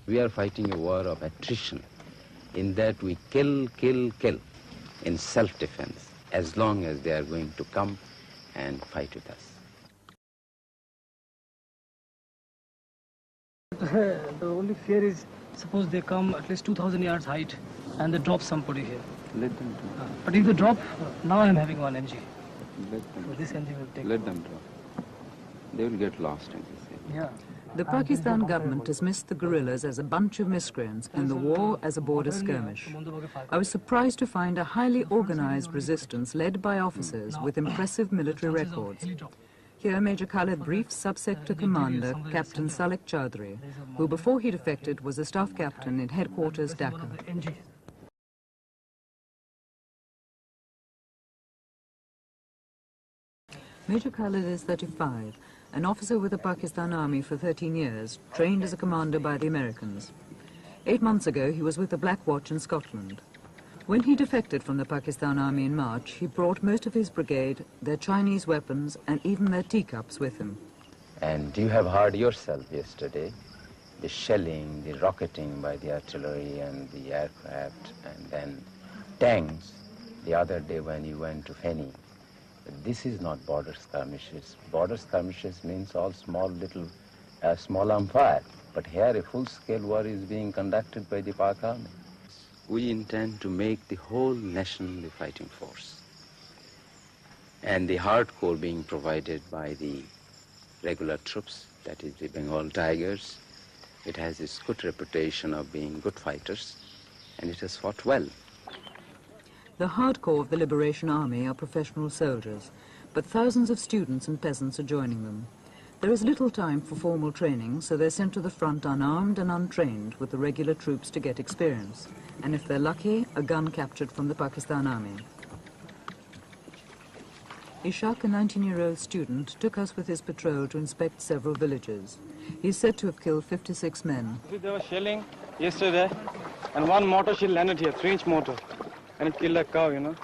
We are fighting a war of attrition, in that we kill, kill, kill in self-defense, as long as they are going to come and fight with us. The only fear is, suppose they come at least 2,000 yards height and they drop somebody here. Let them drop. But if they drop, now I'm having one MG. Let them. So this MG will take. Let them drop. They will get lost in this area. Yeah. The Pakistan government dismissed the guerrillas as a bunch of miscreants and the war as a border skirmish. I was surprised to find a highly organized resistance led by officers with impressive military records. Here, Major Khalid briefs Sub-Sector Commander Captain Salik Chaudhry, who before he defected was a staff captain in headquarters Dhaka. Major Khalid is 35, an officer with the Pakistan Army for 13 years, trained as a commander by the Americans. 8 months ago, he was with the Black Watch in Scotland. When he defected from the Pakistan Army in March, he brought most of his brigade, their Chinese weapons, and even their teacups with him. And you have heard yourself yesterday the shelling, the rocketing by the artillery and the aircraft, and then tanks the other day when you went to Feni. This is not border skirmishes. Border skirmishes means all small arm fire. But here a full-scale war is being conducted by the Pak Army. We intend to make the whole nation the fighting force. And the hardcore being provided by the regular troops, that is the Bengal Tigers. It has its good reputation of being good fighters, and it has fought well. The hardcore of the Liberation Army are professional soldiers, but thousands of students and peasants are joining them. There is little time for formal training, so they're sent to the front unarmed and untrained with the regular troops to get experience. And if they're lucky, a gun captured from the Pakistan Army. Ishaq, a 19-year-old student, took us with his patrol to inspect several villages. He's said to have killed 56 men. There was shelling yesterday, and one mortar shell landed here, 3-inch mortar, and it killed a cow, you know.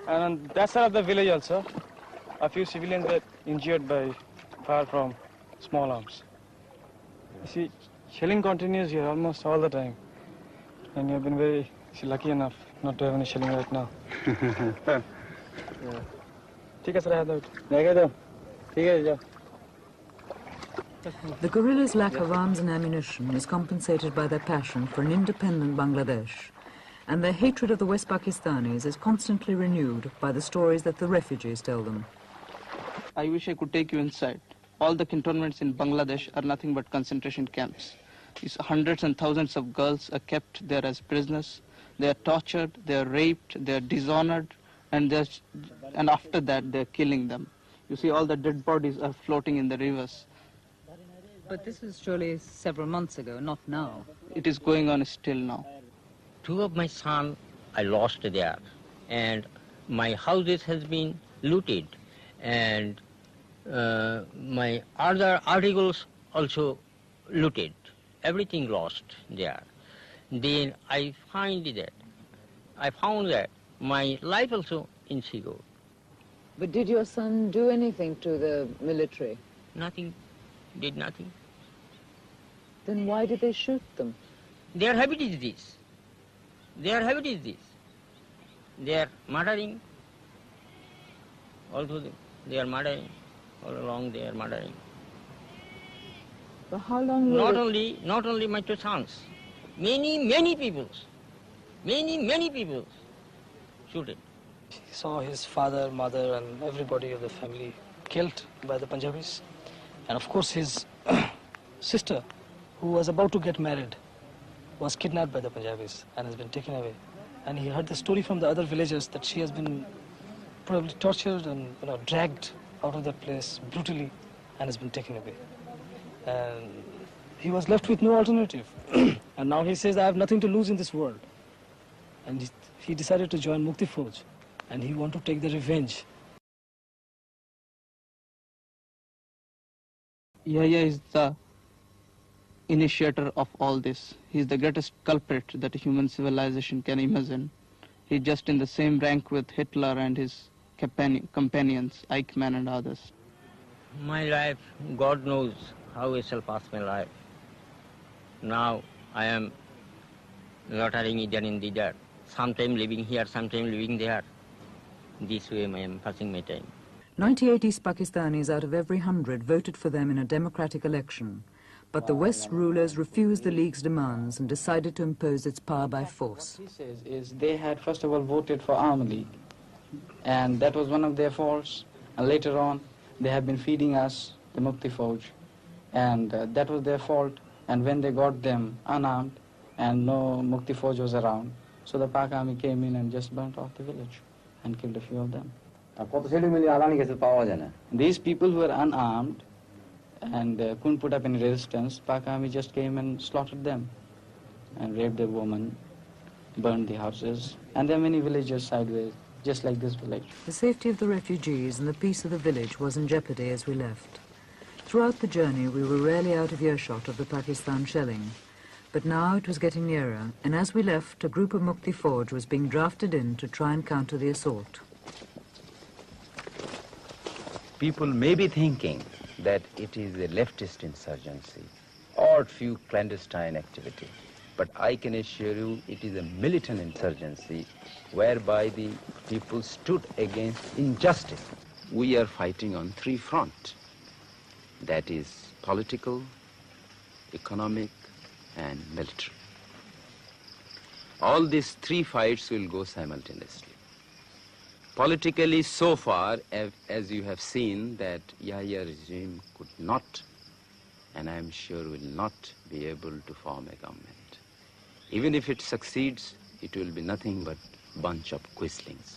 And on that side of the village also, a few civilians were injured by fire from small arms. You see, shelling continues here almost all the time. And you've been very lucky enough not to have any shelling right now. The guerrillas' lack of arms and ammunition is compensated by their passion for an independent Bangladesh. And their hatred of the West Pakistanis is constantly renewed by the stories that the refugees tell them. I wish I could take you inside. All the cantonments in Bangladesh are nothing but concentration camps. These hundreds and thousands of girls are kept there as prisoners. They are tortured, they are raped, they are dishonored, and after that they're killing them. You see, all the dead bodies are floating in the rivers. But this is surely several months ago, not now. It is going on still now. 2 of my sons I lost there, and my houses has been looted, and my other articles also looted. Everything lost there. Then I found that my life also insecure. But did your son do anything to the military? Nothing, did nothing. Then why did they shoot them? Their habit is this. Their habit is this. They are murdering. Also they are murdering. All along they are murdering. For how long? Not only my 2 sons. Many people shooted. He saw his father, mother, and everybody of the family killed by the Punjabis. And of course his sister, who was about to get married, was kidnapped by the Punjabis and has been taken away. And he heard the story from the other villagers that she has been probably tortured and dragged out of that place brutally and has been taken away. And he was left with no alternative. And now he says, I have nothing to lose in this world. And he decided to join Muktijudho, and he wanted to take the revenge. Yahya is the initiator of all this. He is the greatest culprit that human civilization can imagine. He's just in the same rank with Hitler and his companions, Eichmann and others. My life, God knows how I shall pass my life. Now I am loitering either in the there. Sometime living here, sometime living there. This way I am passing my time. 98 East Pakistanis out of every 100 voted for them in a democratic election. But the West's rulers refused the League's demands and decided to impose its power by force. What he says is they had first of all voted for Army League, and that was one of their faults. And later on, they have been feeding us the Mukti Fauj, and that was their fault. And when they got them unarmed and no Mukti Fauj was around, so the Pak army came in and just burnt off the village and killed a few of them. These people who were unarmed and couldn't put up any resistance, Pak army just came and slaughtered them and raped the women, burned the houses. And there are many villages sideways, just like this village. The safety of the refugees and the peace of the village was in jeopardy as we left. Throughout the journey, we were rarely out of earshot of the Pakistan shelling. But now it was getting nearer, and as we left, a group of Mukti Fauj was being drafted in to try and counter the assault. People may be thinking that it is a leftist insurgency or few clandestine activity, but I can assure you it is a militant insurgency whereby the people stood against injustice. We are fighting on three fronts, that is political, economic, and military. All these three fights will go simultaneously. Politically, so far, as you have seen, that Yahya regime could not, and I am sure will not, be able to form a government. Even if it succeeds, it will be nothing but bunch of quislings.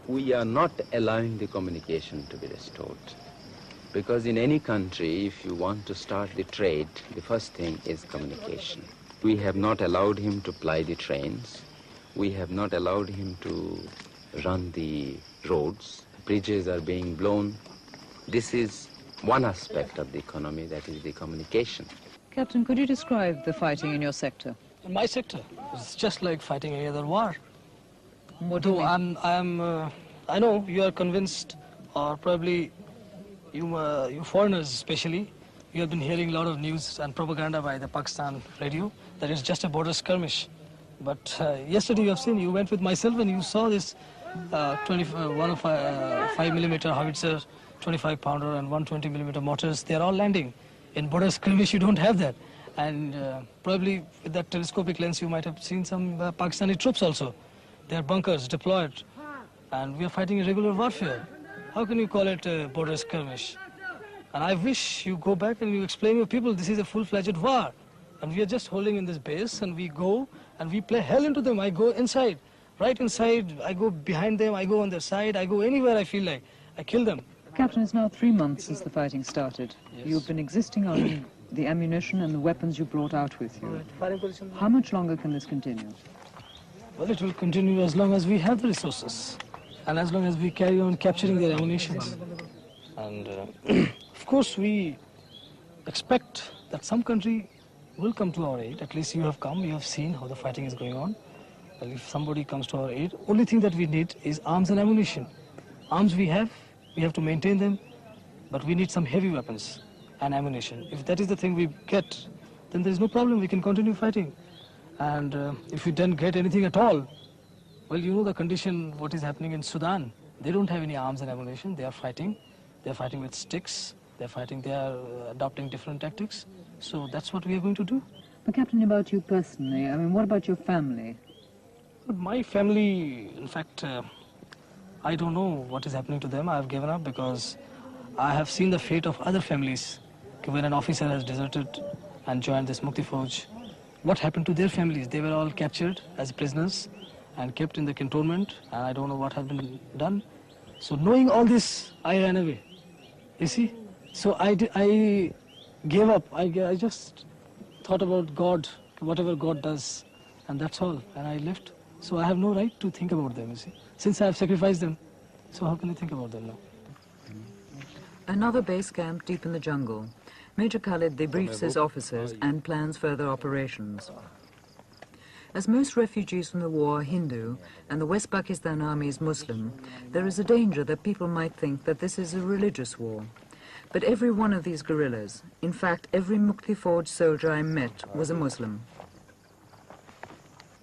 We are not allowing the communication to be restored. Because in any country, if you want to start the trade, the first thing is communication. We have not allowed him to ply the trains. We have not allowed him to run the roads. Bridges are being blown. This is one aspect of the economy, that is the communication. Captain, could you describe the fighting in your sector? In my sector, it's just like fighting any other war. What do you mean? I know you are convinced, or probably you foreigners especially, you have been hearing a lot of news and propaganda by the Pakistan radio that it's just a border skirmish. But yesterday you went with myself and you saw this 5mm howitzer, 25-pounder and 120mm mortars. They are all landing. In border skirmish you don't have that. And probably with that telescopic lens you might have seen some Pakistani troops also. Their bunkers deployed. And we are fighting a regular warfare. How can you call it a border skirmish? And I wish you go back and you explain to people this is a full-fledged war. And we are just holding in this base and we go and we play hell into them. I go inside, right inside, I go behind them, I go on their side, I go anywhere I feel like. I kill them. Captain, it's now 3 months since the fighting started. Yes. You've been existing on the ammunition and the weapons you brought out with you. Right. How much longer can this continue? Well, it will continue as long as we have the resources and as long as we carry on capturing their ammunition. And of course, we expect that some country will come to our aid. At least you have come, you have seen how the fighting is going on. Well, if somebody comes to our aid, only thing that we need is arms and ammunition. Arms we have to maintain them, but we need some heavy weapons and ammunition. If that is the thing we get, then there is no problem, we can continue fighting. And if we don't get anything at all, well, you know the condition, what is happening in Sudan. They don't have any arms and ammunition, they are fighting. They're fighting with sticks, they are adopting different tactics. So that's what we are going to do. But Captain, about you personally, I mean, what about your family? My family, in fact, I don't know what is happening to them. I have given up because I have seen the fate of other families. When an officer has deserted and joined this Mukti Fauj, what happened to their families? They were all captured as prisoners and kept in the cantonment, and I don't know what has been done. So knowing all this, I ran away. You see? So I gave up. I just thought about God, whatever God does, and that's all. And I left. So I have no right to think about them, you see. Since I have sacrificed them, so how can I think about them now? Another base camp deep in the jungle. Major Khalid debriefs his officers and plans further operations. As most refugees from the war are Hindu and the West Pakistan Army is Muslim, there is a danger that people might think that this is a religious war. But every one of these guerrillas, in fact every Mukti Fauj soldier I met, was a Muslim.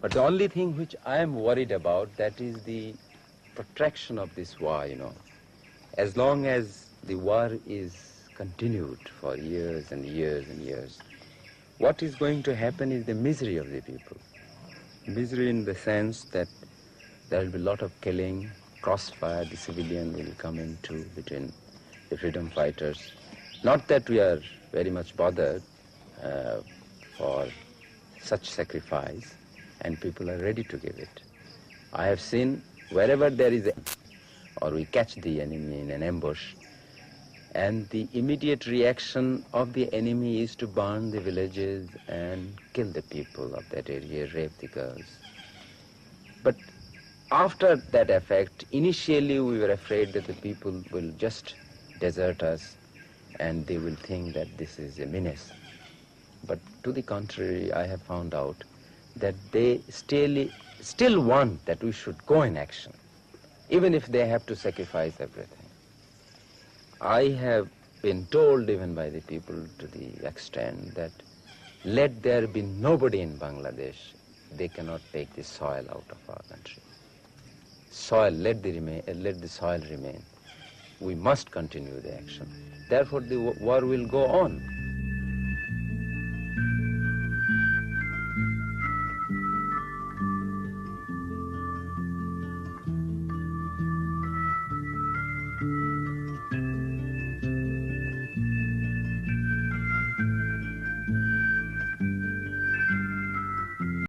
But the only thing which I am worried about, that is the protraction of this war, you know. As long as the war is continued for years and years and years, what is going to happen is the misery of the people. Misery in the sense that there will be a lot of killing, crossfire, the civilian will come into between the freedom fighters. Not that we are very much bothered for such sacrifice, and people are ready to give it. I have seen wherever there is or we catch the enemy in an ambush, and the immediate reaction of the enemy is to burn the villages and kill the people of that area, rape the girls. But after that effect, initially we were afraid that the people will just desert us and they will think that this is a menace. But to the contrary, I have found out that they still want that we should go in action, even if they have to sacrifice everything. I have been told even by the people to the extent that let there be nobody in Bangladesh, they cannot take the soil out of our country. Soil, let the soil remain. We must continue the action. Therefore the war will go on.